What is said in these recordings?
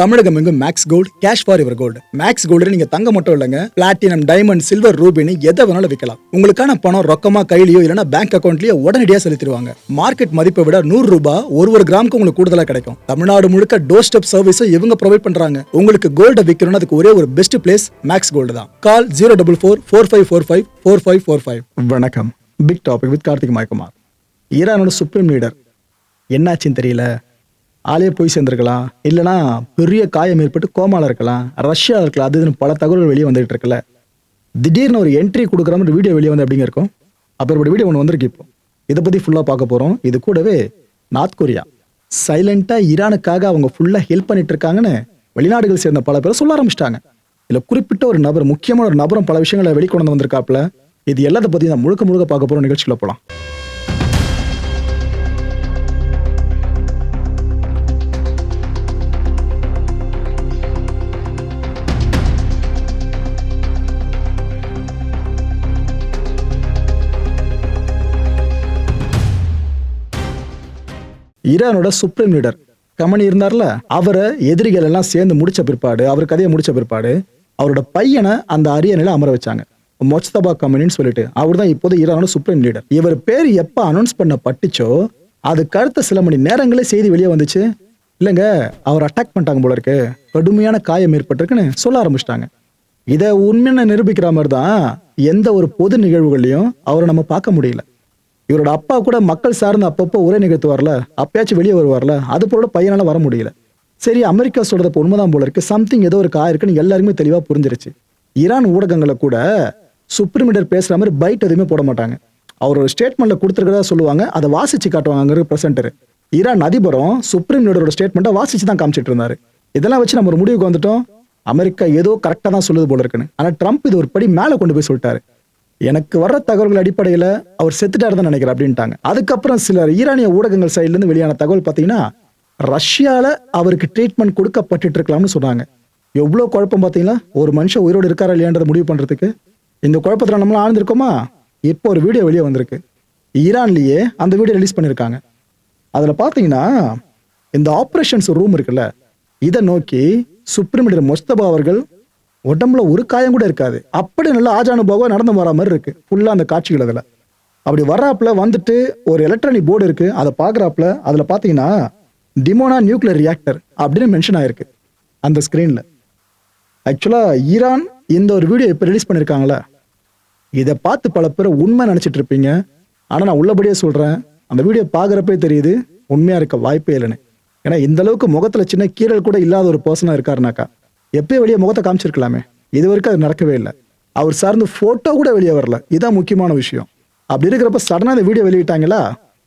தமிழகம் எங்கும் Max Gold cash for your gold. Max Gold நீங்க தங்க மட்டும் இல்லைங்க, பிளாட்டினம், டைமண்ட், சில்வர், ரூபினி எதை வேணாலும் விற்கலாம். உங்களுக்கான பணம் ரொக்கமா கையிலயோ இல்லைன்னா பேங்க் அக்கௌண்ட்லயோ உடனடியாக செலுத்திடுவாங்க. மார்க்கெட் மதிப்பை விட 100 ரூபாய் ஒரு கிராமுக்கு உங்களுக்கு கூடுதலா கிடைக்கும். தமிழ்நாடு முழுக்க டோர் ஸ்டெப் சர்வீஸும் இவங்க ப்ரொவைட் பண்றாங்க. உங்களுக்கு கோல்ட விற்கணும்னு அதுக்கு ஒரே ஒரு பெஸ்ட் பிளேஸ் மேக்ஸ் கோல்டு தான். கால் 04445454545. வணக்கம். Big topic with Karthik Mayakumar. ஈரானோட சுப்ரீம் லீடர் என்னாச்சுன்னு தெரியல, ஆளே போய் சேர்ந்துருக்கலாம், இல்லைனா பெரிய காயம் ஏற்பட்டு கோமால இருக்கலாம், ரஷ்யா இருக்கலாம், அது பல தகவல்கள் வெளியே வந்துட்டு இருக்குல்ல. திடீர்னு ஒரு என்ட்ரி கொடுக்குற மாதிரி வீடியோ வெளியே வந்து அப்படிங்க இருக்கும். அப்புறம் வீடியோ ஒன்று வந்திருக்கு. இப்போ இதை பற்றி ஃபுல்லாக பார்க்க போகிறோம். இது கூடவே நார்த் கொரியா சைலண்டாக ஈரானுக்காக அவங்க ஃபுல்லாக ஹெல்ப் பண்ணிட்டு இருக்காங்கன்னு வெளிநாடுகள் சேர்ந்த பல பேர் சொல்ல ஆரம்பிச்சிட்டாங்க. இதில் குறிப்பிட்ட ஒரு நபர், முக்கியமான ஒரு நபரும் பல விஷயங்களை வெளிக்கொண்டு வந்திருக்காப்புல. இது எல்லாத்தை பற்றி தான் முழுக்க பார்க்க போகிறோம். நிகழ்ச்சியில் போகலாம். ஈரானோட சுப்ரீம் லீடர் கமனி இருந்தார்ல, அவரை எதிரிகள் எல்லாம் சேர்ந்து முடிச்ச பிற்பாடு, அவர் கதையை முடிச்ச பிற்பாடு அவரோட பையனை அந்த அரியணையில அமர வச்சாங்க. மொஜ்தபா கமனின்னு சொல்லிட்டு அவர் தான் இப்போது ஈரானோட சுப்ரீம் லீடர். இவர் பேர் எப்ப அனௌன்ஸ் பண்ண பட்டுச்சோ அதுக்கு அடுத்த சில மணி நேரங்களே செய்தி வெளியே வந்துச்சு. இல்லைங்க, அவர் அட்டாக் பண்ணிட்டாங்க போல இருக்கு, கடுமையான காயம் ஏற்பட்டிருக்குன்னு சொல்ல ஆரம்பிச்சிட்டாங்க. இதை உண்மையான நிரூபிக்கிற மாதிரி தான் எந்த ஒரு பொது நிகழ்வுகளையும் அவரை நம்ம பார்க்க முடியல. இவரோட அப்பா கூட மக்கள் சார்ந்து அப்பப்போ உரை நிகழ்த்துவார்ல, அப்பயாச்சும் வெளியே வருவார்ல, அது போல பையனால வர முடியல. சரி, அமெரிக்கா சொல்றத உண்மைதான் போல இருக்கு, சம்திங் ஏதோ ஒரு இருக்குன்னு எல்லாருமே தெளிவா புரிஞ்சிருச்சு. ஈரான் ஊடகங்களை கூட சுப்ரீம் லீடர் பேசுற மாதிரி பைட் எதுவுமே போட மாட்டாங்க. அவரோட ஸ்டேட்மெண்ட்ல கொடுத்துருக்கதா சொல்லுவாங்க, அதை வாசிச்சு காட்டுவாங்க பிரசன்டர். ஈரான் அதிபரும் சுப்ரீம் லீடரோட ஸ்டேட்மெண்ட்டை வாசிச்சு தான் காமிச்சிட்டு இருந்தாரு. இதெல்லாம் வச்சு நம்ம ஒரு முடிவுக்கு வந்துட்டோம், அமெரிக்கா ஏதோ கரெக்டா தான் சொல்லுது போல இருக்குன்னு. ஆனா ட்ரம்ப் இது ஒரு படி மேல கொண்டு போய் சொல்லிட்டாரு. எனக்கு வர்ற தகவல்கள் அடிப்படையில் அவர் செத்துட்டாரு தான் நினைக்கிறேன் அப்படின்ட்டாங்க. அதுக்கப்புறம் சில ஈரானிய ஊடகங்கள் சைட்லேருந்து வெளியான தகவல் பார்த்தீங்கன்னா, ரஷ்யாவில் அவருக்கு ட்ரீட்மெண்ட் கொடுக்கப்பட்டு இருக்கலாம்னு சொன்னாங்க. எவ்வளோ குழப்பம் பார்த்தீங்களா, ஒரு மனுஷன் உயிரோடு இருக்காரா இல்லையான்றதை முடிவு பண்ணுறதுக்கு. இந்த குழப்பத்தில் நம்மளாம் ஆழ்ந்திருக்கோமா? இப்போ ஒரு வீடியோ வெளியே வந்திருக்கு. ஈரான்லேயே அந்த வீடியோ ரிலீஸ் பண்ணியிருக்காங்க. அதில் பார்த்தீங்கன்னா, இந்த ஆப்ரேஷன்ஸ் ரூம் இருக்குல்ல, இதை நோக்கி சுப்ரீம் லீடர் மொஜ்தபா அவர்கள் உடம்புல ஒரு காயம் கூட இருக்காது, அப்படி நல்லா ஆஜானுபாவா நடந்து வர மாதிரி இருக்கு ஃபுல்லா அந்த காட்சிகள். அதுல அப்படி வர்றாப்புல வந்துட்டு ஒரு எலக்ட்ரானிக் போர்டு இருக்கு, அதை பாக்குறாப்புல அதுல பாத்தீங்கன்னா டிமோனா நியூக்ளியர் ரியாக்டர் அப்படின்னு மென்ஷன் ஆயிருக்கு அந்த ஸ்கிரீன்ல. ஆக்சுவலா ஈரான் இந்த ஒரு வீடியோ இப்ப ரிலீஸ் பண்ணிருக்காங்களா, இதை பார்த்து பல பேர் உண்மை நினைச்சிட்டு இருப்பீங்க. ஆனா நான் உள்ளபடியே சொல்றேன், அந்த வீடியோ பாக்குறப்பே தெரியுது உண்மையா இருக்க வாய்ப்பே இல்லைன்னு. ஏன்னா இந்த அளவுக்கு முகத்துல சின்ன கீரல் கூட இல்லாத ஒரு பர்சனா இருக்காருனாக்கா எப்பயும் வெளியே முகத்தை காமிச்சிருக்கலாமே. இது வரைக்கும் அது நடக்கவே இல்லை. அவர் சார்ந்து போட்டோ கூட வெளியே வரல. இதான் முக்கியமான விஷயம். அப்படி இருக்கிறப்ப சடனா இந்த வீடியோ வெளியிட்டாங்களா,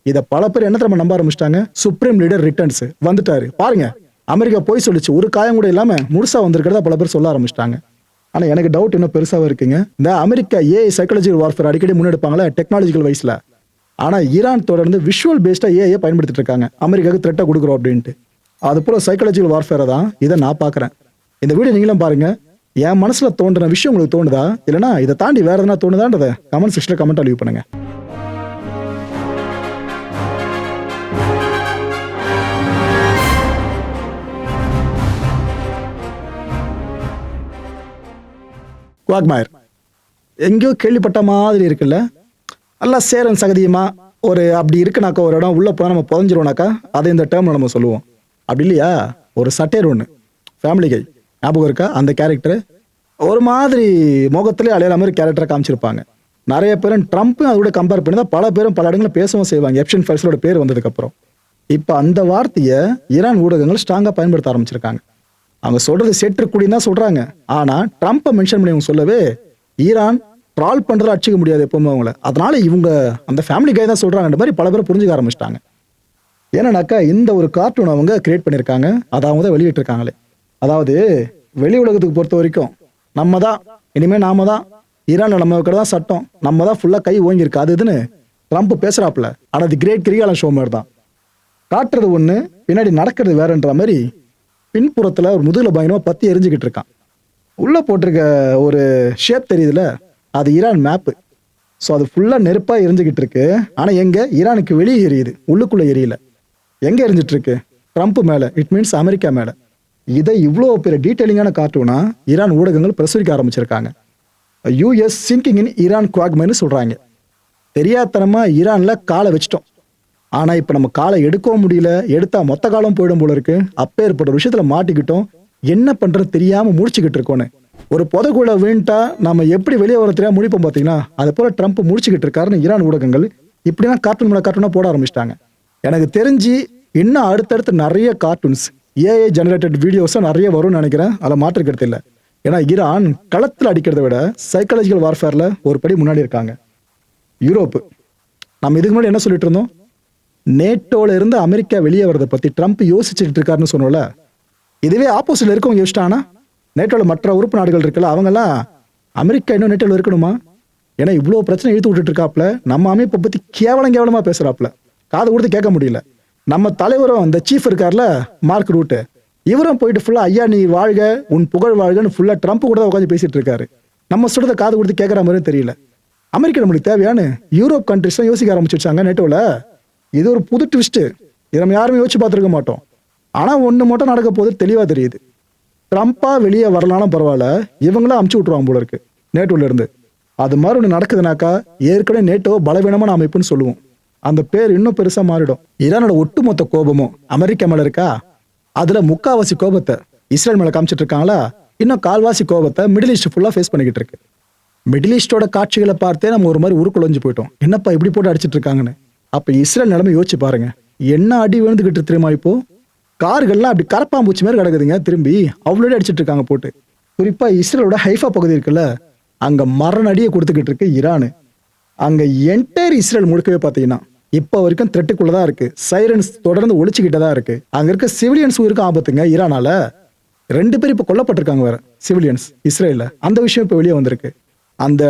இதை பல பேர் என்ன தெரியுமா நம்ப ஆரம்பிச்சிட்டாங்க, சுப்ரீம் லீடர் ரிட்டர்ன்ஸ் வந்துட்டாரு பாருங்க, அமெரிக்கா போய் சொல்லிச்சு, ஒரு காயம் கூட இல்லாம முழுசா வந்திருக்கிறதா பல பேர் சொல்ல ஆரம்பிச்சிட்டாங்க. ஆனா எனக்கு டவுட் இன்னும் பெருசாவே இருக்குங்க. இந்த அமெரிக்கா ஏஐ சைக்காலஜிக்கல் வார்ஃபேர் அடிக்கடி முன்னெடுப்பாங்களா டெக்னாலஜிக்கல் வைஸ்ல, ஆனா ஈரான் தொடர்ந்து விஷுவல் பேஸ்டா ஏஐ பயன்படுத்திட்டு இருக்காங்க, அமெரிக்காவுக்கு த்ரெட்டா கொடுக்குறோம் அப்படின்ட்டு. அது போல சைக்காலஜிக்கல் வார்ஃபேரை தான் இதை நான் பாக்குறேன். இந்த வீடியோ நீங்களும் பாருங்க. என் மனசுல தோன்றின விஷயம் உங்களுக்கு தோணுதா, இல்லைனா இதை தாண்டி வேற எதனா தோணுதான்றத கமெண்ட் செக்ஷன்ல கமெண்ட் லீவ் பண்ணுங்க. குவாக்மயர் எங்கேயோ கேள்விப்பட்ட மாதிரி இருக்குல்ல, நல்லா சேரன் சகதியுமா ஒரு அப்படி இருக்குனாக்கா, ஒரு இடம் உள்ள போனா நம்ம புதஞ்சிருவோம்னாக்கா அதை இந்த டேர்ம்ல நம்ம சொல்லுவோம். அப்படி இல்லையா, ஒரு சட்டையர் ஒன்று ஃபேமிலி கை ஞாபகம் இருக்கா, அந்த கேரக்டர் ஒரு மாதிரி முகத்திலே அலையிற மாதிரி கேரக்டரை காமிச்சிருப்பாங்க. நிறைய பேரும் ட்ரம்ப்பும் அதோட கம்பேர் பண்ணி தான் பல பேரும் பல இடங்களில் பேசவும் செய்வாங்க, எப்ஷன் ஃபைல்ஸோட பேர் வந்ததுக்கப்புறம். இப்போ அந்த வார்த்தையை ஈரான் ஊடகங்கள் ஸ்ட்ராங்காக பயன்படுத்த ஆரம்பிச்சிருக்காங்க. அவங்க சொல்றது சேற்றுக்குடின்னு தான் சொல்றாங்க. ஆனால் ட்ரம்ப்பை மென்ஷன் பண்ணி அவங்க சொல்லவே ஈரான் ட்ரால் பண்ணுறதை அடிச்சிக்க முடியாது எப்பவுமே அவங்கள. அதனால இவங்க அந்த ஃபேமிலி கை தான் சொல்றாங்கன்ற மாதிரி பல பேர் புரிஞ்சுக்க ஆரம்பிச்சிட்டாங்க. ஏன்னாக்கா இந்த ஒரு கார்ட்டூன் அவங்க கிரியேட் பண்ணியிருக்காங்க, அதை அவங்க தான் வெளியிட்டு இருக்காங்களே. அதாவது வெளி உலகத்துக்கு பொறுத்த வரைக்கும் நம்ம தான் இனிமேல் நாம தான் ஈரான்ல நம்ம தான் சட்டம், நம்ம தான் ஃபுல்லா கை ஓங்கியிருக்கு அது இதுன்னு ட்ரம்ப் பேசுறாப்புல. ஆனா அது கிரேட் கிரிகாலன் ஷோ மாதிரி தான், காட்டுறது ஒண்ணு பின்னாடி நடக்கிறது வேறன்ற மாதிரி பின்புறத்துல ஒரு முதுகுல பயங்கரமா பத்தி எரிஞ்சுக்கிட்டு இருக்கான். உள்ள போட்டிருக்க ஒரு ஷேப் தெரியுதுல, அது ஈரான் மேப்பு. ஸோ அது ஃபுல்லா நெருப்பா எரிஞ்சுக்கிட்டு இருக்கு. ஆனா எங்க ஈரானுக்கு வெளியே எரியுது, உள்ளுக்குள்ள எரியல. எங்க எரிஞ்சிட்டு இருக்கு, ட்ரம்ப் மேல, இட் மீன்ஸ் அமெரிக்கா மேல. இதை இவ்வளோ பெரிய டீட்டெயிலிங்கான கார்ட்டூனா ஈரான் ஊடகங்கள் பிரசுரிக்க ஆரம்பிச்சிருக்காங்க. யூஎஸ் சிங்கிங் இன் ஈரான் குவாக்மைன்னு சொல்றாங்க. தெரியாதனமா ஈரான்ல காலை வச்சிட்டோம். ஆனா இப்ப நம்ம காலை எடுக்கவும் முடியல, எடுத்தா மொத்த காலம் போயிடும் போல இருக்கு. அப்பேற்பட்ட விஷயத்துல மாட்டிக்கிட்டோம், என்ன பண்றது தெரியாம முடிச்சுக்கிட்டு இருக்கோன்னு. ஒரு புதைக்குள்ள வீண்டா நம்ம எப்படி வெளியே வர தெரியாம முடிப்போம் பாத்தீங்கன்னா, அது போல ட்ரம்ப் முடிச்சுக்கிட்டு இருக்காருன்னு ஈரான் ஊடகங்கள் இப்படிதான் கார்ட்டூனா போட ஆரம்பிச்சிட்டாங்க. எனக்கு தெரிஞ்சு இன்னும் அடுத்தடுத்து நிறைய கார்ட்டூன்ஸ் ஏஐ ஜெனரேட்டட் வீடியோஸா நிறைய வரும்னு நினைக்கிறேன். அதில் மாற்றுக்கிறது இல்லை. ஏன்னா ஈரான் களத்தில் அடிக்கிறத விட சைக்காலஜிக்கல் வார்ஃபேர்ல ஒரு படி முன்னாடி இருக்காங்க. யூரோப்பு, நம்ம இதுக்கு முன்னாடி என்ன சொல்லிட்டு இருந்தோம், நேட்டோல இருந்து அமெரிக்கா வெளியே வரதை பத்தி ட்ரம்ப் யோசிச்சுட்டு இருக்காருன்னு சொன்னோம்ல. இதுவே ஆப்போசிட்ல இருக்கவங்க யோசிச்சிட்டாங்கன்னா, நேட்டோல மற்ற உறுப்பு நாடுகள் இருக்குல்ல, அவங்கெல்லாம் அமெரிக்கா இன்னும் நேட்டோல இருக்கணுமா? ஏன்னா இவ்வளோ பிரச்சனை இழுத்து விட்டுட்டு இருக்காப்ல, நம்ம அமைப்பை பத்தி கேவலமா பேசுறாப்ல, காது கொடுத்து கேட்க முடியல. நம்ம தலைவரும் அந்த சீஃப் இருக்கார்ல மார்க் ரூட், இவரும் போயிட்டு ஃபுல்லா ஐயா நீ வாழ்க உன் புகழ் வாழ்கன்னு ஃபுல்லா ட்ரம்ப் கூட தான் உட்காந்து பேசிட்டு இருக்காரு. நம்ம சொல்றத காது கொடுத்து கேட்கற மாதிரியும் தெரியல. அமெரிக்கா நம்மளுக்கு தேவையானு யூரோப் கண்ட்ரிஸ் தான் யோசிக்க ஆரம்பிச்சிருச்சாங்க நேட்டோல. இது ஒரு புது ட்விஸ்ட், இதை நம்ம யாருமே யோசிச்சு பார்த்துருக்க மாட்டோம். ஆனா ஒண்ணு மட்டும் நடக்க போது தெளிவா தெரியுது. ட்ரம்ப்பா வெளியே வரலாலும் பரவாயில்ல, இவங்களும் அமுச்சு விட்டுருவாங்க போல இருக்கு நேட்டோல இருந்து. அது மாதிரி ஒன்று நடக்குதுனாக்கா ஏற்கனவே நேட்டோ பலவீனமான அமைப்புன்னு சொல்லுவோம், அந்த பேர் இன்னும் பெருசா மாறிடும். ஈரானோட ஒட்டுமொத்த கோபமும் அமெரிக்கா மேல இருக்கா, அதுல முக்காவாசி கோபத்தை இஸ்ரேல் மேல காமிச்சிட்டு இருக்காங்களா, இன்னும் கால்வாசி கோபத்தை மிடில் ஈஸ்ட் ஃபுல்லா ஃபேஸ் பண்ணிக்கிட்டு இருக்கு. மிடில் ஈஸ்டோட காட்சிகளை பார்த்தே நம்ம ஒரு மாதிரி உருக்குலைஞ்சு போயிட்டோம், என்னப்பா இப்படி போட்டு அடிச்சிட்டு இருக்காங்கன்னு. அப்ப இஸ்ரேல் நிலைமை யோசிச்சு பாருங்க, என்ன அடி விழுந்துகிட்டு தெரியுமா? இப்போ கார்கள்லாம் அப்படி கரப்பாம்பூச்சி மாதிரி கிடக்குதுங்க, திரும்பி அவ்வளோ அடிச்சிட்டு இருக்காங்க போட்டு. குறிப்பா இஸ்ரேலோட ஹைஃபா பகுதி இருக்குல்ல, அங்க மரண அடியை கொடுத்துக்கிட்டு இருக்கு ஈரானு. அங்க என்டையர் இஸ்ரேல் முழுக்கவே பாத்தீங்கன்னா இப்போ வரைக்கும் த்ரெட்டுக்குள்ளதான் இருக்கு. சைரன்ஸ் தொடர்ந்து ஒழிச்சுக்கிட்டே தான் இருக்கு. அங்க இருக்க சிவிலியன்ஸ் உயிருக்கு ஆபத்துங்க. ஈரானால 2 பேர் இப்ப கொல்லப்பட்டிருக்காங்க வேற சிவிலியன்ஸ் இஸ்ரேல்ல. அந்த விஷயம் இப்ப வெளியே வந்திருக்கு. அந்த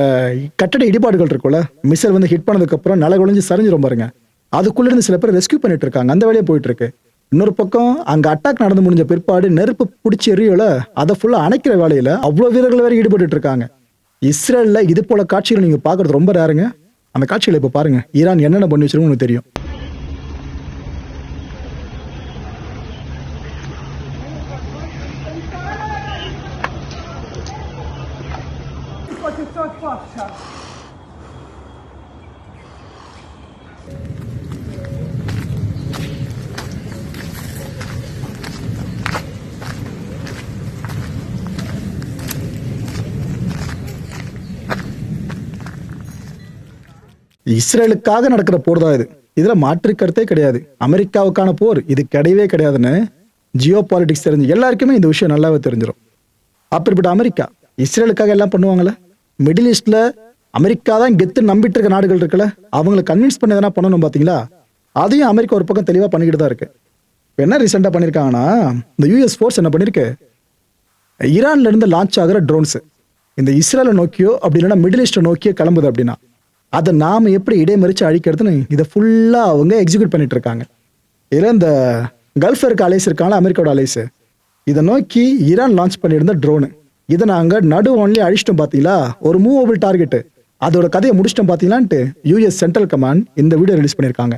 கட்டட இடிபாடுகள் இருக்குல்ல, மிசைல் வந்து ஹிட் பண்ணதுக்கு அப்புறம் நில குழஞ்சு சரிஞ்சிரும் பாருங்க, அதுக்குள்ள இருந்து சில பேர் ரெஸ்கியூ பண்ணிட்டு இருக்காங்க. அந்த வேலையை போயிட்டு இருக்கு. இன்னொரு பக்கம் அங்க அட்டாக் நடந்து முடிஞ்ச பிற்பாடு நெருப்பு பிடிச்சி எரியோல அதை ஃபுல்லா அணைக்கிற வேலையில அவ்வளவு வீரர்கள் வேற ஈடுபட்டு இருக்காங்க. இஸ்ரேல்ல இது போல காட்சிகளை நீங்க பாக்குறது ரொம்ப ரேருங்க. அந்த காட்சிகளை இப்ப பாருங்க, ஈரான் என்னென்ன பண்ணி வச்சிருக்கோம்னு தெரியும். இஸ்ரேலுக்காக நடக்கிற போர் தான் இது. இதுல மாற்று கருத்தே கிடையாது. அமெரிக்காவுக்கான போர் இது கிடையவே கிடையாதுன்னு ஜியோ பாலிடிக்ஸ் தெரிஞ்சு எல்லாருக்குமே இந்த விஷயம் நல்லாவே தெரிஞ்சிடும். அப்படிப்பட்ட அமெரிக்கா இஸ்ரேலுக்காக எல்லாம் பண்ணுவாங்கல்ல. மிடில் ஈஸ்ட்ல அமெரிக்கா தான் கெத்து நம்பிட்டு இருக்க நாடுகள் இருக்குல்ல, அவங்களை கன்வின்ஸ் பண்ணி எதனா பண்ணணும் பாத்தீங்களா, அதையும் அமெரிக்கா ஒரு பக்கம் தெளிவா பண்ணிக்கிட்டு தான் இருக்கு. என்ன ரீசெண்டா பண்ணிருக்காங்கன்னா, இந்த யூஎஸ் ஃபோர்ஸ் என்ன பண்ணிருக்கு, ஈரான்ல இருந்து லான்ச் ஆகிற ட்ரோன்ஸ் இந்த இஸ்ரேலை நோக்கியோ அப்படி இல்லைன்னா மிடில் ஈஸ்டை நோக்கியோ கிளம்புது அப்படின்னா அதை நாம எப்படி இடைமறிச்சு அழிக்கிறதுன்னு இதை ஃபுல்லா அவங்க எக்ஸிக்யூட் பண்ணிட்டு இருக்காங்க. இதுல இந்த கல்ஃப் இருக்க அலைஸ் இருக்காங்களா, அமெரிக்காவோட அலைஸ், இதை நோக்கி ஈரான் லான்ச் பண்ணியிருந்த ட்ரோனு இதை நாங்க நடு ஒன்லி அழிச்சிட்டோம் பாத்தீங்களா, ஒரு மூவபிள் டார்கெட், அதோட கதையை முடிச்சிட்டோம் பாத்தீங்களான்ட்டு யூஎஸ் சென்ட்ரல் கமாண்ட் இந்த வீடியோ ரிலீஸ் பண்ணியிருக்காங்க.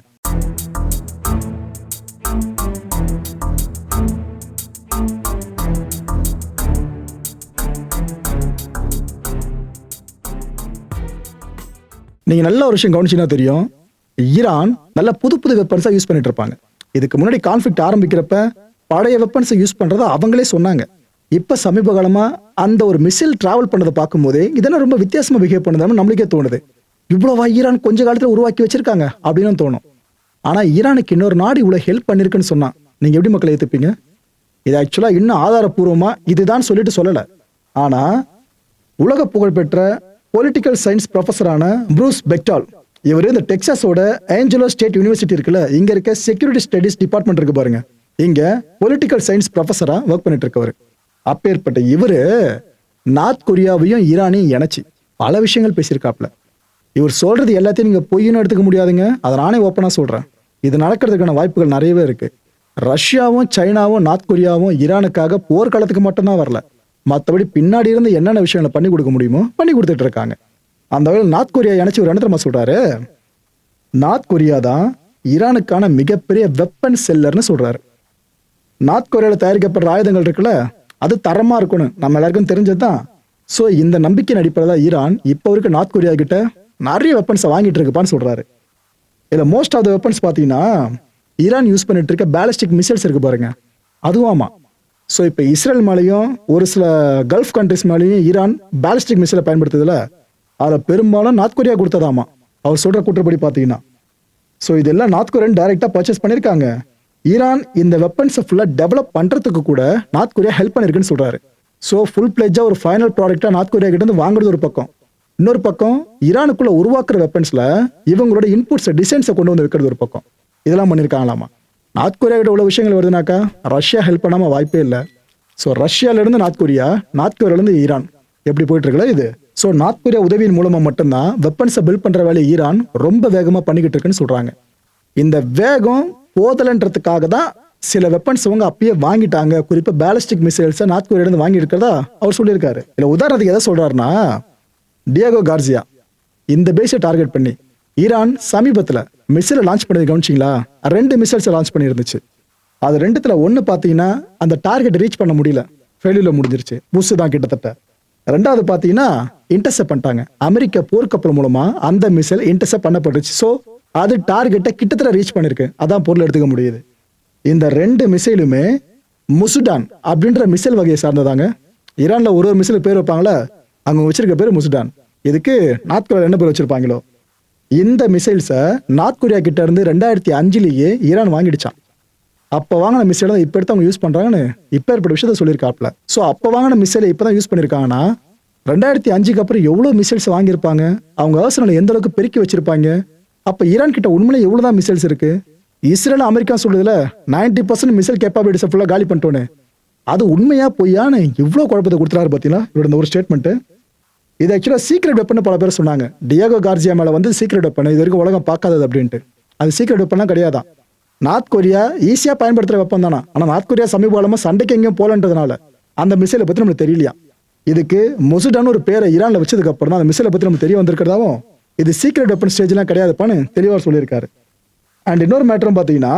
நீங்க நல்ல ஒரு விஷயம் கவனிச்சீங்கன்னா தெரியும், ஈரான் நல்ல புது புது வெப்பன்ஸா யூஸ் பண்ணிட்டு இருப்பாங்க. இதுக்கு முன்னாடி கான்ஃபிளிக்ட் ஆரம்பிக்கிறப்ப பழைய வெப்பன்ஸை யூஸ் பண்றதா அவங்களே சொன்னாங்க. இப்ப சமீப காலமா அந்த ஒரு மிசைல் டிராவல் பண்ணதை பார்க்கும் போதே இதெல்லாம் ரொம்ப வித்தியாசமா பிஹேவ் பண்ணுதான்னு நம்மளுக்கே தோணுது. இவ்வளவா ஈரான் கொஞ்ச காலத்துல உருவாக்கி வச்சிருக்காங்க அப்படின்னு தோணும். ஆனா ஈரானுக்கு இன்னொரு நாடு இவ்வளவு ஹெல்ப் பண்ணிருக்குன்னு சொன்னா நீங்க எப்படி மக்களை ஏத்துப்பீங்க? இது ஆக்சுவலா இன்னும் ஆதாரப்பூர்வமா இதுதான் சொல்லிட்டு சொல்லல. ஆனா உலக புகழ்பெற்ற பொலிட்டிக்கல் சயின்ஸ் ப்ரொஃபஸரான ப்ரூஸ் பெக்டால், இவர் இந்த டெக்சாஸோட ஏஞ்சலோ ஸ்டேட் யூனிவர்சிட்டி இருக்குல்ல, இங்க இருக்க செக்யூரிட்டி ஸ்டடிஸ் டிபார்ட்மெண்ட் இருக்கு பாருங்க, இங்க பொலிட்டிக்கல் சயின்ஸ் ப்ரொஃபஸரா ஒர்க் பண்ணிட்டு இருக்கவர். அப்பேற்பட்ட இவரு நார்த் கொரியாவையும் ஈரானையும் இணைச்சு பல விஷயங்கள் பேசியிருக்காப்ல. இவர் சொல்றது எல்லாத்தையும் நீங்க பொய்ன்னு எடுத்துக்க முடியாதுங்க, அதை நானே ஓப்பனா சொல்றேன். இது நடக்கிறதுக்கான வாய்ப்புகள் நிறையவே இருக்கு. ரஷ்யாவும் சைனாவும் நார்த் கொரியாவும் ஈரானுக்காக போர்க்காலத்துக்கு மட்டும்தான் வரல, மற்றபடி பின்னாடி இருந்து என்னென்ன விஷயங்களை பண்ணி கொடுக்க முடியுமோ பண்ணி கொடுத்துட்டு இருக்காங்க. அந்த வகையில் நார்த் கொரியா இணைச்சு ஒரு என்ன சொல்றாரு, நார்த் கொரியா தான் ஈரானுக்கான மிகப்பெரிய வெப்பன் செல்லர்னு சொல்றாரு. நார்த் கொரியால தயாரிக்கப்படுற ஆயுதங்கள் இருக்குல்ல, அது தரமா இருக்கணும், நம்ம எல்லாருக்கும் தெரிஞ்சதுதான். ஸோ இந்த நம்பிக்கையின் அடிப்படையில் தான் ஈரான் இப்போ வரைக்கும் நார்த் கொரியா கிட்ட நிறைய வெப்பன்ஸை வாங்கிட்டு இருக்குப்பான்னு சொல்றாரு. இதில் மோஸ்ட் ஆஃப் த வெப்பன்ஸ் பார்த்தீங்கன்னா ஈரான் யூஸ் பண்ணிட்டு இருக்க பேலிஸ்டிக் மிசைல்ஸ் இருக்கு பாருங்க, அதுவாமா. ஸோ இப்போ இஸ்ரேல் மேலேயும் ஒரு சில கல்ஃப் கண்ட்ரிஸ் மேலேயும் ஈரான் பேலிஸ்டிக் மிசைலை பயன்படுத்துதுல, அதில் பெரும்பாலும் நார்த் கொரியா கொடுத்ததாமா அவர் சொல்ற கூற்றுப்படி பார்த்தீங்கன்னா. ஸோ இதெல்லாம் நார்த் கொரியன் டைரக்டாக பர்ச்சேஸ் பண்ணியிருக்காங்க. ஈரான் இந்த வெப்பன்ஸை ஃபுல்லாக டெவலப் பண்ணுறதுக்கு கூட நார்த் கொரியா ஹெல்ப் பண்ணியிருக்குன்னு சொல்றாரு. ஸோ ஃபுல் பிளெஜ்ஜாக ஒரு ஃபைனல் ப்ராடக்டாக நார்த் கொரியா கிட்ட இருந்து வாங்குறது ஒரு பக்கம், இன்னொரு பக்கம் ஈரானுக்குள்ள உருவாக்குற வெப்பன்ஸ்ல இவங்களோட இன்புட்ஸை டிசைன்ஸை கொண்டு வந்து வைக்கிறது ஒரு பக்கம். இதெல்லாம் பண்ணியிருக்காங்களாமா. நார்த் கொரியா கிட்ட உள்ள விஷயங்கள் வருதுனாக்கா ரஷ்யா ஹெல்ப் பண்ணாமல் வாய்ப்பே இல்லை. ஸோ ரஷ்யாவிலேருந்து நார்த் கொரியா, நார்த் கொரியாவிலேருந்து ஈரான் எப்படி போயிட்டு இருக்குல்ல இது. ஸோ நார்த் கொரியா உதவியின் மூலமாக மட்டும்தான் வெப்பன்ஸை பில்ட் பண்ணுற வேலையை ஈரான் ரொம்ப வேகமாக பண்ணிக்கிட்டு இருக்குன்னு சொல்கிறாங்க. இந்த வேகம் போதலன்றதுக்காக தான் சில வெப்பன்ஸ் அவங்க அப்பயே வாங்கிட்டாங்க, குறிப்பாக பேலிஸ்டிக் மிசைல்ஸை நார்த் கொரியாவிலேருந்து வாங்கி இருக்கிறதா அவர் சொல்லியிருக்காரு. இல்லை உதாரணத்துக்கு எதை சொல்கிறாருன்னா, டியாகோ கார்சியா இந்த பேஸை டார்கெட் பண்ணி ஈரான் சமீபத்தில் மிசைலை லான்ச் பண்ணது கவனிச்சிங்களா? 2 மிசைல்ஸை லான்ச் பண்ணியிருந்துச்சு. அது 2த்துல ஒன்று பார்த்தீங்கன்னா அந்த டார்கெட் ரீச் பண்ண முடியல, ஃபெயிலியர் முடிஞ்சிருச்சு, புஷ் தான் கிட்டத்தட்ட. 2வது பார்த்தீங்கன்னா இன்டர்செப்ட் பண்ணிட்டாங்க, அமெரிக்க போர்க்கப்பல் மூலமா அந்த மிசைல் இன்டர்செப்ட் பண்ணப்பட்டுச்சு. ஸோ அது டார்கெட்டை கிட்டத்தட்ட ரீச் பண்ணிருக்கு, அதான் பொருள் எடுத்துக்க முடியுது. இந்த 2 மிசைலுமே முசுடான் அப்படின்ற மிசைல் வகையை சார்ந்ததாங்க. ஈரான்ல ஒரு மிசைல் பேர் வைப்பாங்களே, அவங்க வச்சிருக்க பேர் முசுடான். இதுக்கு நார்த் கொரியா என்ன பேர் வச்சிருப்பாங்களோ. இந்த மிசைல்ஸை நார்த் கொரியா கிட்ட இருந்து 2005 ஈரான் வாங்கிடுச்சான். அப்போ வாங்கின மிசைலை தான் இப்போ எடுத்து அவங்க யூஸ் பண்றாங்கன்னு இப்போ ஏற்பட்ட விஷயத்த சொல்லியிருக்காப்ல. ஸோ அப்போ வாங்கின மிசைலை இப்போ தான் யூஸ் பண்ணியிருக்காங்கன்னா 2005 அப்புறம் எவ்வளோ மிசைல்ஸ் வாங்கியிருப்பாங்க, அவங்க அவசரம் எந்த அளவுக்கு பெருக்கி வச்சிருப்பாங்க. அப்போ ஈரான் கிட்ட உண்மையிலே எவ்வளோதான் மிசைல்ஸ் இருக்கு. இஸ்ரேல் அமெரிக்கா சொல்றதுல 90% மிசைல் கேப்பாபிலிட்டிஸை ஃபுல்லாக காலி பண்ணிட்டோன்னு, அது உண்மையா பொய்யான்னு இவ்வளோ குழப்பத்தை கொடுத்துறாரு பார்த்தீங்களா இவரோட ஒரு ஸ்டேட்மெண்ட்டு. இது ஆக்சுவலாக சீக்ரெட் வெப்பன் பல பேர் சொன்னாங்க. டியாகோ கார்சியா மேலே வந்து சீக்ரெட் வெப்பன் இது வரைக்கும் உலகம் பார்க்காதது அப்படின்ட்டு. அது சீக்ரெட் வெப்பன்லாம் கிடையாதான். நார்த் கொரியா ஈஸியாக பயன்படுத்துகிற வெப்பன் தானா. ஆனால் நார்த் கொரியா சமீப காலமாக சண்டைக்கு எங்கேயும் போலன்றதுனால அந்த மிசைலை பற்றி நம்மளுக்கு தெரியலையா. இதுக்கு முசுடான்னு ஒரு பேரை ஈரானில் வச்சதுக்கு அப்புறம் தான் அந்த மிசைலை பற்றி நம்ம தெரிய வந்திருக்கிறதாவும் இது சீக்ரெட் வெப்பன் ஸ்டேஜ்லாம் கிடையாதுப்பான்னு தெளிவாக சொல்லியிருக்காரு. அண்ட் இன்னொரு மேட்டரும் பார்த்தீங்கன்னா,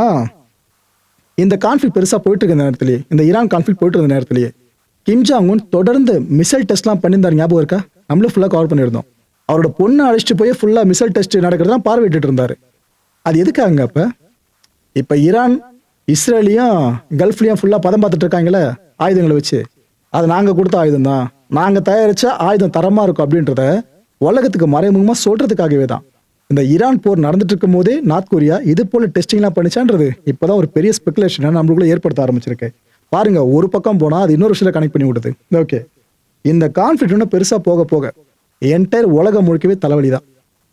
இந்த கான்ஃப்ளிக் பெருசாக போயிட்டு இருக்க நேரத்திலேயே, இந்த ஈரான் கான்ஃப்ளிக் போயிட்டு இருந்த நேரத்திலேயே கிம் ஜாங் உன் தொடர்ந்து மிசைல் டெஸ்ட்லாம் பண்ணியிருந்தார், ஞாபகம் இருக்கா? நம்மளும் ஃபுல்லாக கவர் பண்ணியிருந்தோம். அவரோட பொண்ணை அழைச்சிட்டு போய் ஃபுல்லாக மிசைல் டெஸ்ட் நடக்கிறதா பார்வையிட்டு இருந்தார். அது எதுக்காங்க? அப்போ இப்போ ஈரான் இஸ்ரேலையும் கல்ஃப்லையும் ஃபுல்லாக பதம் பார்த்துட்டு இருக்காங்களே ஆயுதங்களை வச்சு, அது நாங்கள் கொடுத்த ஆயுதம் தான், நாங்கள் தயாரித்த ஆயுதம் தரமாக இருக்கும் அப்படின்றத உலகத்துக்கு மறைமுகமாக சொல்கிறதுக்காகவே தான் இந்த ஈரான் போர் நடந்துட்டு இருக்கும் போதே நார்த் கொரியா இது போல டெஸ்டிங்லாம் பண்ணிச்சான்றது இப்போதான் ஒரு பெரிய ஸ்பெகுலேஷனை நம்மளுக்குள்ள ஏற்படுத்த ஆரம்பிச்சிருக்கு. பாருங்க, ஒரு பக்கம் போனால் அது இன்னொரு விஷயத்தை கனெக்ட் பண்ணி விடுது. ஓகே, இந்த கான்ஃப்ளிக்ட் இன்னும் பெருசாக போக போக என்டையர் உலகம் முழுக்கவே தலைவலி தான்.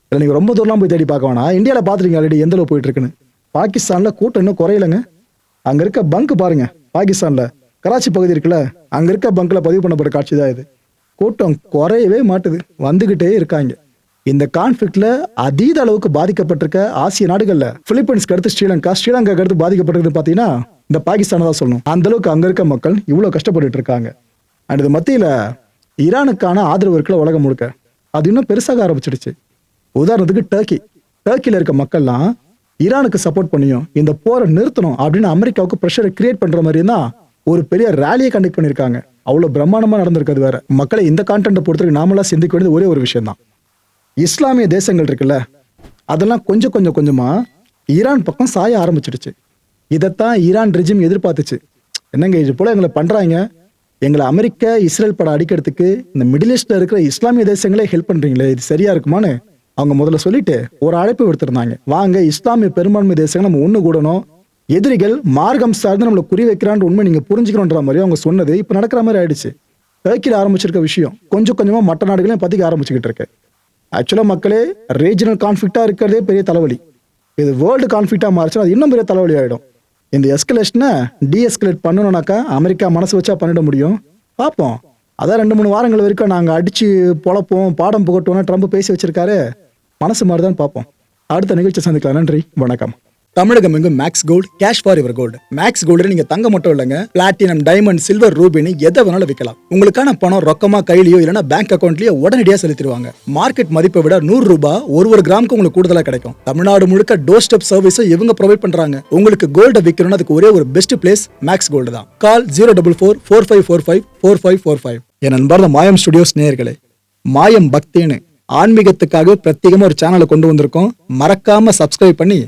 இல்லை நீங்கள் ரொம்ப தூரம்லாம் போய் தேடி பார்க்க வேணாம். இந்தியாவில் பார்த்துருக்கீங்க ஆல்ரெடி எந்த அளவு போயிட்டு இருக்குன்னு. பாகிஸ்தானில் கூட்டம் இன்னும் குறையலைங்க. அங்கே இருக்க பங்க் பாருங்க, பாகிஸ்தானில் கராச்சி பகுதி இருக்குல்ல, அங்கே இருக்க பங்க்கில் பதிவு பண்ணப்பட்ட காட்சி தான் இது. கூட்டம் குறையவே மாட்டுது, வந்துகிட்டே இருக்காங்க. இந்த கான்ஃப்ளிக்ட்ல அதீத அளவுக்கு பாதிக்கப்பட்டிருக்க ஆசிய நாடுகள்ல பிலிப்பைன்ஸ்க்கு அடுத்து ஸ்ரீலங்காக்கு அடுத்து பாதிக்கப்பட்டிருக்கு பார்த்தீங்கன்னா இந்த பாகிஸ்தானை தான் சொல்லணும். அந்த அளவுக்கு அங்க இருக்க மக்கள் இவ்வளவு கஷ்டப்பட்டு இருக்காங்க. அண்ட் இது மத்தியில ஈரானுக்கான ஆதரவு இருக்குல்ல உலகம் முழுக்க, அது இன்னும் பெருசாக ஆரம்பிச்சிடுச்சு. உதாரணத்துக்கு டர்க்கியில் இருக்க மக்கள்லாம் ஈரானுக்கு சப்போர்ட் பண்ணியும் இந்த போரை நிறுத்தணும் அப்படின்னு அமெரிக்காவுக்கு ப்ரெஷரை கிரியேட் பண்ற மாதிரி தான் ஒரு பெரிய ரேலியை கண்டக்ட் பண்ணியிருக்காங்க. அவ்வளவு பிரம்மாண்டமா நடந்திருக்காது. வேற மக்களை இந்த கான்டென்ட்டை பொறுத்தவரைக்கும் நாமளா சிந்திக்க வேண்டியது ஒரே ஒரு விஷயம் தான். இஸ்லாமிய தேசங்கள் இருக்குல்ல, அதெல்லாம் கொஞ்சம் கொஞ்சமா ஈரான் பக்கம் சாய ஆரம்பிச்சிடுச்சு. இதைத்தான் ஈரான் ரெஜிம் எதிர்பார்த்துச்சு. என்னங்க இது போல எங்களை பண்றாங்க, எங்களை அமெரிக்க இஸ்ரேல் படம் அடிக்கிறதுக்கு இந்த மிடில் ஈஸ்ட்ல இருக்கிற இஸ்லாமிய தேசங்களே ஹெல்ப் பண்றீங்களே, இது சரியா இருக்குமான்னு அவங்க முதல்ல சொல்லிட்டு ஒரு அழைப்பு விடுத்திருந்தாங்க. வாங்க இஸ்லாமிய பெரும்பான்மை தேசங்கள் நம்ம ஒண்ணு கூடணும், எதிரிகள் மார்க்கம் சார்ந்து நம்மளை குறி வைக்கிறான்ற உண்மை நீங்க புரிஞ்சுக்கணுன்ற மாதிரி அவங்க சொன்னது இப்ப நடக்கிற மாதிரி ஆயிடுச்சு. டர்க்கியில் ஆரம்பிச்சிருக்க விஷயம் கொஞ்சம் கொஞ்சமா மற்ற நாடுகளையும் பத்திக்க ஆரம்பிச்சுக்கிட்டு இருக்கு. ஆக்சுவலா மக்களே, ரீஜனல் கான்ஃப்ளிக்டா இருக்கிறதே பெரிய தலைவலி. இது வேர்ல்டு கான்ஃப்ளிக்டா மாறிச்சுன்னா அது இன்னும் பெரிய தலைவலி ஆயிடும். இந்த எஸ்கலேஷனை டீஎஸ்கலேட் பண்ணணும்னாக்கா அமெரிக்கா மனசு வச்சா பண்ணிட முடியும். பார்ப்போம். அதான் 2-3 வாரங்கள் வரைக்கும் நாங்கள் அடிச்சு பொழப்போம், பாடம் புகட்டுவோம்னா ட்ரம்ப் பேசி வச்சிருக்காரு. மனசு மாதிரிதான் பார்ப்போம். அடுத்த நிகழ்ச்சி சந்திக்கலாம். நன்றி, வணக்கம். தமிழகம் எங்கும் Max Gold, cash for your gold. Max Gold நீங்க தங்க மட்டும் இல்லைங்க, பிளாட்டினம், டைமண்ட், சில்வர், ரூபினி எதை வேணாலும் விற்கலாம். உங்களுக்கான பணம் ரொக்கமா கையிலயோ இல்லைன்னா பேங்க் அக்கௌண்ட்லயோ உடனடியா செலுத்திடுவாங்க. மார்க்கெட் மதிப்பை விட 100 ரூபாய் ஒரு கிராமுக்கு உங்களுக்கு கூடுதலா கிடைக்கும். தமிழ்நாடு முழுக்க டோர் ஸ்டெப் சர்வீஸ் இவங்க ப்ரொவைட் பண்றாங்க. உங்களுக்கு கோல்ட விற்கணும்னு அதுக்கு ஒரே ஒரு பெஸ்ட் பிளேஸ் மேக்ஸ் கோல்டு தான். கால் 04445454545. என் அன்பார்ந்த மாயம் ஸ்டுடியோஸ் நேயர்களே, மாயம் பக்தின்னு ஆன்மீகத்துக்காக பிரத்யேகமா ஒரு சேனலை கொண்டு வந்திருக்கோம். மறக்காம சப்ஸ்கிரைப் பண்ணி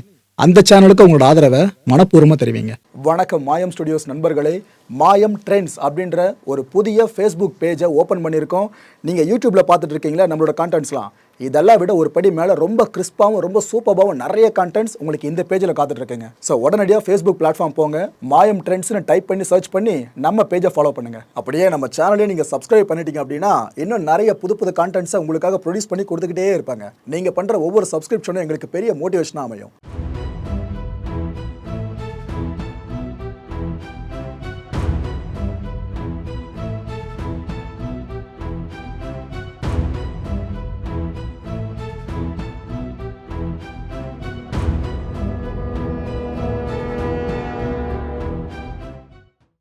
அந்த சேனலுக்கு உங்களோட ஆதரவை மனப்பூர்வமா தெரிவிங்க. வணக்கம் மாயம் ஸ்டுடியோஸ் நண்பர்களே. மாயம் ட்ரெண்ட்ஸ் அப்படின்ற ஒரு புதிய ஃபேஸ்புக் பேஜை ஓப்பன் பண்ணியிருக்கோம். நீங்கள் யூடியூப்ல பார்த்துட்டு இருக்கீங்களா நம்மளோட கான்டென்ட்ஸ்லாம், இதெல்லாம் விட ஒரு படி மேலே ரொம்ப கிறிஸ்பாகவும் ரொம்ப சூப்பராகவும் நிறைய கான்டென்ட்ஸ் உங்களுக்கு இந்த பேஜில் காத்துட்டு இருக்குங்க. ஸோ உடனடியாக ஃபேஸ்புக் பிளாட்ஃபார்ம் போங்க, மாயம் ட்ரெண்ட்ஸ்னு டைப் பண்ணி சர்ச் பண்ணி நம்ம பேஜை ஃபாலோ பண்ணுங்க. அப்படியே நம்ம சேனலையும் நீங்கள் சப்ஸ்கிரைப் பண்ணிட்டீங்க அப்படின்னா இன்னும் நிறைய புது புது கான்டென்ட்ஸை உங்களுக்காக ப்ரொடியூஸ் பண்ணி கொடுத்துக்கிட்டே இருப்பாங்க. நீங்கள் பண்ணுற ஒவ்வொரு சப்ஸ்கிரிப்ஷனும் எங்களுக்கு பெரிய மோட்டிவேஷனாக அமையும்.